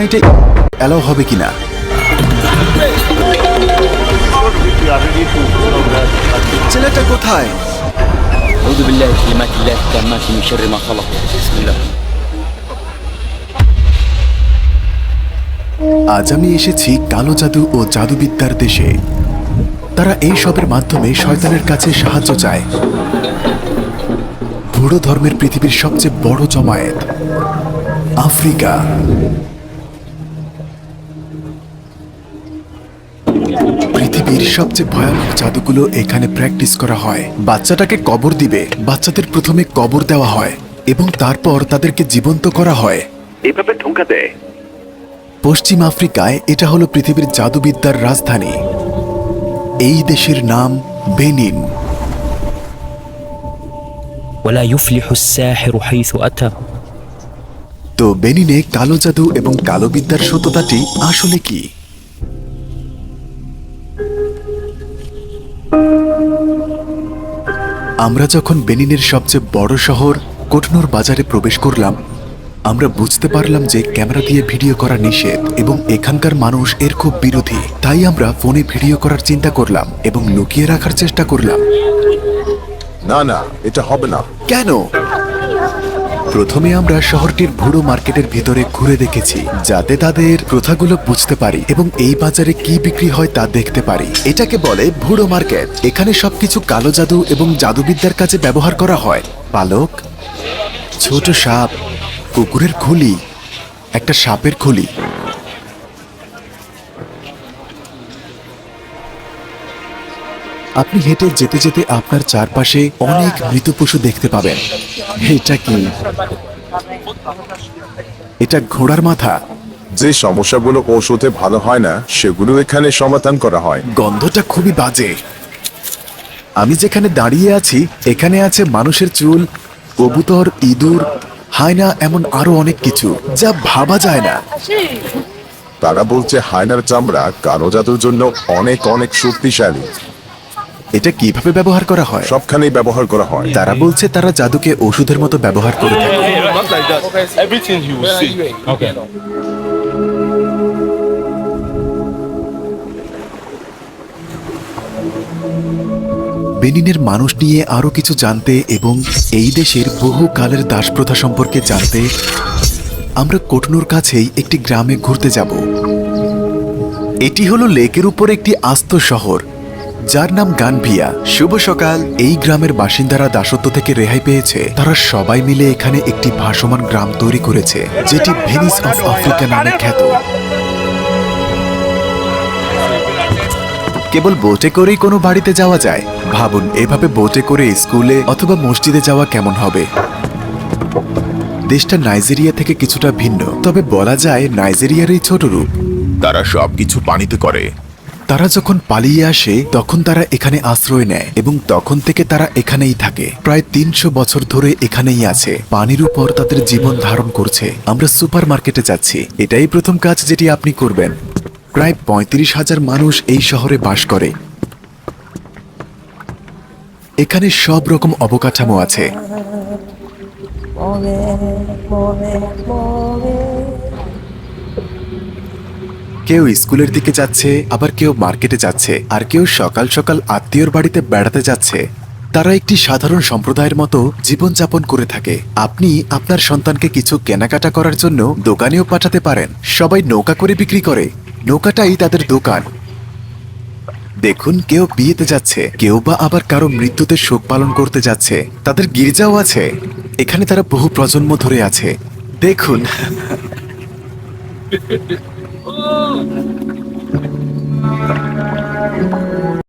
এটা অ্যালাউ হবে কিনা। ছেলেটা কোথায়? أعوذ بالله كلمات الله التامات من شر ما خلق بسم الله আজ আমি এসেছি কালো জাদু ও জাদুবিদ্যার দেশে। তারা এই সবের মাধ্যমে শয়তানের কাছে সাহায্য চায়। বুড়ো ধর্মের পৃথিবীর সবচেয়ে বড় জমায়েত আফ্রিকা। পৃথিবীর সবচেয়ে ভয়ানক জাদুগুলো এখানে প্র্যাকটিস করা হয়। বাচ্চাটাকে কবর দিবে, বাচ্চাদের প্রথমে কবর দেওয়া হয় এবং তারপর তাদেরকে জীবন্ত করা হয়, এভাবে ঠোঁকা দেয়। পশ্চিম আফ্রিকায় এটা হলো পৃথিবীর জাদুবিদ্যার রাজধানী। এই দেশের নাম বেনিন। ولا يفلح الساحر حيث أتى তো বেনিনে কালো জাদু এবং কালো বিদ্যার সত্যতাটি আসলে কি? আমরা যখন বেনিনের সবচেয়ে বড় শহর কোটনোর বাজারে প্রবেশ করলাম, আমরা বুঝতে পারলাম যে ক্যামেরা দিয়ে ভিডিও করা নিষেধ এবং এখানকার মানুষ এর খুব বিরোধী। তাই আমরা ফোনে ভিডিও করার চিন্তা করলাম এবং লুকিয়ে রাখার চেষ্টা করলাম। না না, এটা হবে না। কেন? প্রথমে আমরা শহরটির বুড়ো মার্কেটের ভিতরে ঘুরে দেখেছি, যাতে তাদের প্রথাগুলো বুঝতে পারি এবং এই বাজারে কি বিক্রি হয় তা দেখতে পারি। এটাকে বলে বুড়ো মার্কেট। এখানে সবকিছু কালো জাদু এবং জাদুবিদ্যার কাজে ব্যবহার করা হয়। পালক, ছোট সাপ, কুকুরের খুলি, একটা সাপের খুলি। আপনি হেঁটে যেতে যেতে আপনার চারপাশে অনেক মৃত পশু দেখতে পাবেন। এটা কি? এটা ঘোড়ার মাথা। যে সমস্যাগুলো ঔষধে ভালো হয় না সেগুলো এখানে সমাধান করা হয়। গন্ধটা খুবই বাজে। আমি যেখানে দাঁড়িয়ে আছি এখানে আছে মানুষের চুল, কবুতর, ইঁদুর, হায়না, এমন আরো অনেক কিছু যা ভাবা যায় না। তারা বলছে হায়নার চামড়া কালো জাদুর জন্য অনেক অনেক শক্তিশালী। এটা কিভাবে ব্যবহার করা হয়? সবখানেই ব্যবহার করা হয়। তারা বলছে তারা জাদুকে ওষুধের মতো ব্যবহার করে থাকে। Not like that. Everything you will see. Okay. বেনিনের মানুষ নিয়ে আরো কিছু জানতে এবং এই দেশের বহু কালের দাসপ্রথা সম্পর্কে জানতে আমরা কোটনোর কাছেই একটি গ্রামে ঘুরতে যাব। এটি হলো লেকের উপর একটি আস্ত শহর যার নাম গানভিয়া। শুভ সকাল। এই গ্রামের বাসিন্দারা দাসত্ব থেকে রেহাই পেয়েছে। তারা সবাই মিলে এখানে একটি ভাসমান গ্রাম তৈরি করেছে, যেটি ভেনিস অফ আফ্রিকা নামে খ্যাত। কেবল বোটে করেই কোনো বাড়িতে যাওয়া যায়। ভাবুন, এভাবে বোটে করে স্কুলে অথবা মসজিদে যাওয়া কেমন হবে। দেশটা নাইজেরিয়া থেকে কিছুটা ভিন্ন, তবে বলা যায় নাইজেরিয়ারই ছোট রূপ। তারা সবকিছু পানিতে করে। তারা যখন পালিয়ে আসে তখন তারা এখানে আশ্রয় নেয় এবং তখন থেকে তারা এখানেই থাকে। প্রায় ৩০০ বছর ধরে এখানেই আছে। পানির উপর তাদের জীবন ধারণ করছে। আমরা সুপার মার্কেটে যাচ্ছি। এটাই প্রথম কাজ যেটি আপনি করবেন। প্রায় ৩৫,০০০ মানুষ এই শহরে বাস করে। এখানে সব রকম অবকাঠামো আছে। কেউ স্কুলের দিকে যাচ্ছে, আবার কেউ মার্কেটে যাচ্ছে, আর কেউ সকাল সকাল আত্মীয়র বাড়িতে বেড়াতে যাচ্ছে। তারা একটি সাধারণ সম্প্রদায়ের মতো জীবনযাপন করে থাকে। আপনি আপনার সন্তানকে কিছু কেনাকাটা করার জন্য দোকানেও পাঠাতে পারেন। সবাই নৌকা করে বিক্রি করে। নৌকাটাই তাদের দোকান। দেখুন, কেউ বিয়েতে যাচ্ছে, কেউ বা আবার কারো মৃত্যুতে শোক পালন করতে যাচ্ছে। তাদের গির্জাও আছে। এখানে তারা বহু প্রজন্ম ধরে আছে। দেখুন।